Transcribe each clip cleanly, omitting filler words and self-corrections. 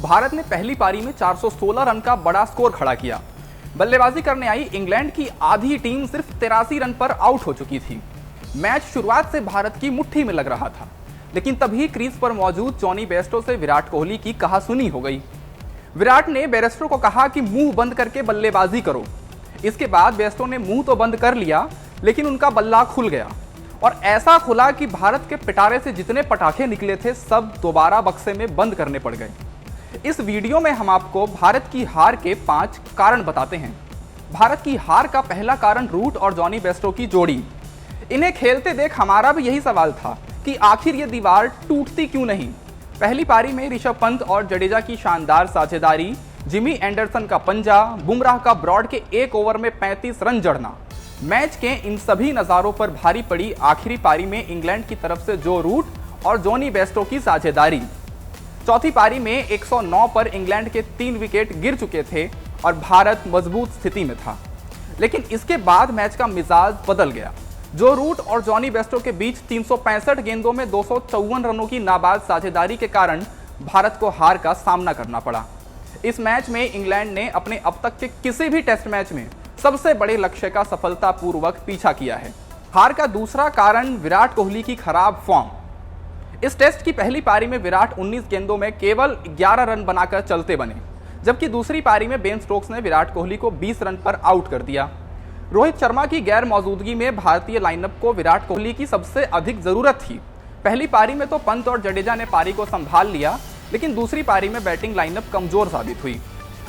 भारत ने पहली पारी में 416 रन का बड़ा स्कोर खड़ा किया। बल्लेबाजी करने आई इंग्लैंड की आधी टीम सिर्फ 83 रन पर आउट हो चुकी थी। मैच शुरुआत से भारत की मुट्ठी में लग रहा था, लेकिन तभी क्रीज पर मौजूद जॉनी बेयरस्टो से विराट कोहली की कहासुनी हो गई। विराट ने बेयरस्टो को कहा कि मुंह बंद करके बल्लेबाजी करो। इसके बाद बेयरस्टो ने मुंह तो बंद कर लिया, लेकिन उनका बल्ला खुल गया और ऐसा खुला कि भारत के पिटारे से जितने पटाखे निकले थे सब दोबारा बक्से में बंद करने पड़ गए। इस वीडियो में हम आपको भारत की हार के 5 कारण बताते हैं। भारत की हार का पहला कारण रूट और जॉनी बेयरस्टो की जोड़ी। इन्हें खेलते देख हमारा भी यही सवाल था कि आखिर ये दीवार टूटती क्यों नहीं। पहली पारी में ऋषभ पंत और जडेजा की शानदार साझेदारी, जिमी एंडरसन का पंजा, बुमराह का ब्रॉड के एक ओवर में 35 रन जड़ना, मैच के इन सभी नज़ारों पर भारी पड़ी आखिरी पारी में इंग्लैंड की तरफ से जो रूट और जॉनी बेयरस्टो की साझेदारी। चौथी पारी में 109 पर इंग्लैंड के 3 विकेट गिर चुके थे और भारत मजबूत स्थिति में था, लेकिन इसके बाद मैच का मिजाज बदल गया। जो रूट और जॉनी बेयरस्टो के बीच 365 गेंदों में 254 रनों की नाबाद साझेदारी के कारण भारत को हार का सामना करना पड़ा। इस मैच में इंग्लैंड ने अपने अब तक के किसी भी टेस्ट मैच में सबसे बड़े लक्ष्य का सफलतापूर्वक पीछा किया है। हार का दूसरा कारण विराट कोहली की खराब फॉर्म। इस टेस्ट की पहली पारी में विराट 19 गेंदों में केवल 11 रन बनाकर चलते बने, जबकि दूसरी पारी में बेन स्टोक्स ने विराट कोहली को 20 रन पर आउट कर दिया। रोहित शर्मा की गैर मौजूदगी में भारतीय लाइनअप को विराट कोहली की सबसे अधिक जरूरत थी। पहली पारी में तो पंत और जडेजा ने पारी को संभाल लिया, लेकिन दूसरी पारी में बैटिंग लाइनअप कमजोर साबित हुई।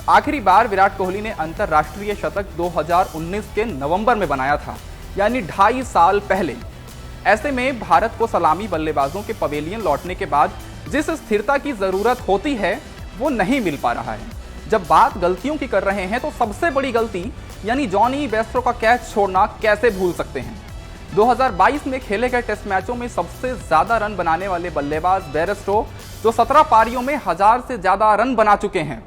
आखिरी बार विराट कोहली ने अंतरराष्ट्रीय शतक 2019 के नवंबर में बनाया था, यानी 2.5 साल पहले। ऐसे में भारत को सलामी बल्लेबाजों के पवेलियन लौटने के बाद जिस स्थिरता की जरूरत होती है वो नहीं मिल पा रहा है। जब बात गलतियों की कर रहे हैं तो सबसे बड़ी गलती यानी जॉनी बेयरस्टो का कैच छोड़ना कैसे भूल सकते हैं। 2022 में खेले गए टेस्ट मैचों में सबसे ज्यादा रन बनाने वाले बल्लेबाज बेयरस्टो, जो 17 पारियों में 1000 से ज्यादा रन बना चुके हैं।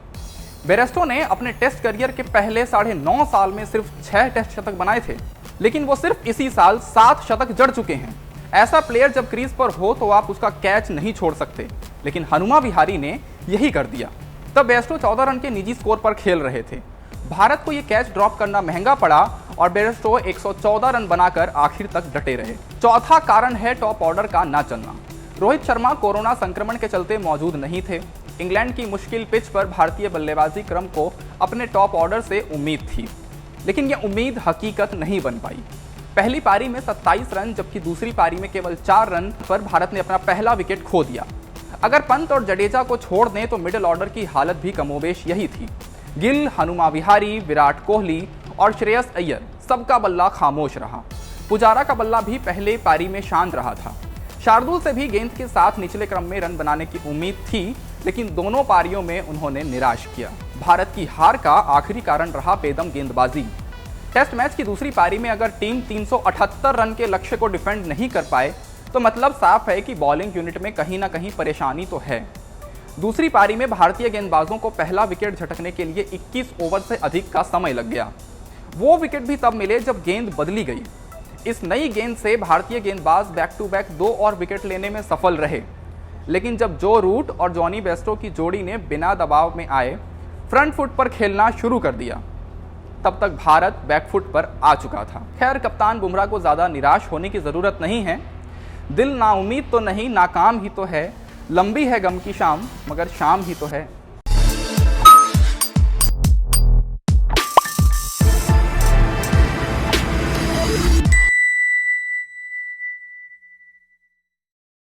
बेयरस्टो ने अपने टेस्ट करियर के पहले 9.5 साल में सिर्फ 6 टेस्ट शतक बनाए थे, लेकिन वो सिर्फ इसी साल 7 शतक जड़ चुके हैं। ऐसा प्लेयर जब क्रीज पर हो तो आप उसका कैच नहीं छोड़ सकते, लेकिन हनुमा विहारी ने यही कर दिया। तब बेयरस्टो 14 रन के निजी स्कोर पर खेल रहे थे। भारत को ये कैच ड्रॉप करना महंगा पड़ा और बेयरस्टो 114 रन बनाकर आखिर तक डटे रहे। चौथा कारण है टॉप ऑर्डर का ना चलना। रोहित शर्मा कोरोना संक्रमण के चलते मौजूद नहीं थे। इंग्लैंड की मुश्किल पिच पर भारतीय बल्लेबाजी क्रम को अपने टॉप ऑर्डर से उम्मीद थी, लेकिन यह उम्मीद हकीकत नहीं बन पाई। पहली पारी में 27 रन, जबकि दूसरी पारी में केवल 4 रन पर भारत ने अपना पहला विकेट खो दिया। अगर पंत और जडेजा को छोड़ दें तो मिडिल ऑर्डर की हालत भी कमोबेश यही थी। गिल, हनुमा विहारी, विराट कोहली और श्रेयस अय्यर, सबका बल्ला खामोश रहा। पुजारा का बल्ला भी पहले पारी में शांत रहा था। शार्दुल से भी गेंद के साथ निचले क्रम में रन बनाने की उम्मीद थी, लेकिन दोनों पारियों में उन्होंने निराश किया। भारत की हार का आखिरी कारण रहा बेदम गेंदबाजी। टेस्ट मैच की दूसरी पारी में अगर टीम 378 रन के लक्ष्य को डिफेंड नहीं कर पाए तो मतलब साफ है कि बॉलिंग यूनिट में कहीं ना कहीं परेशानी तो है। दूसरी पारी में भारतीय गेंदबाजों को पहला विकेट झटकने के लिए 21 ओवर से अधिक का समय लग गया। वो विकेट भी तब मिले जब गेंद बदली गई। इस नई गेंद से भारतीय गेंदबाज बैक टू बैक 2 और विकेट लेने में सफल रहे, लेकिन जब जो रूट और जॉनी बेयरस्टो की जोड़ी ने बिना दबाव में आए फ्रंट फुट पर खेलना शुरू कर दिया, तब तक भारत बैकफुट पर आ चुका था। खैर, कप्तान बुमराह को ज़्यादा निराश होने की ज़रूरत नहीं है। दिल नाउमीद तो नहीं, नाकाम ही तो है। लंबी है गम की शाम, मगर शाम ही तो है।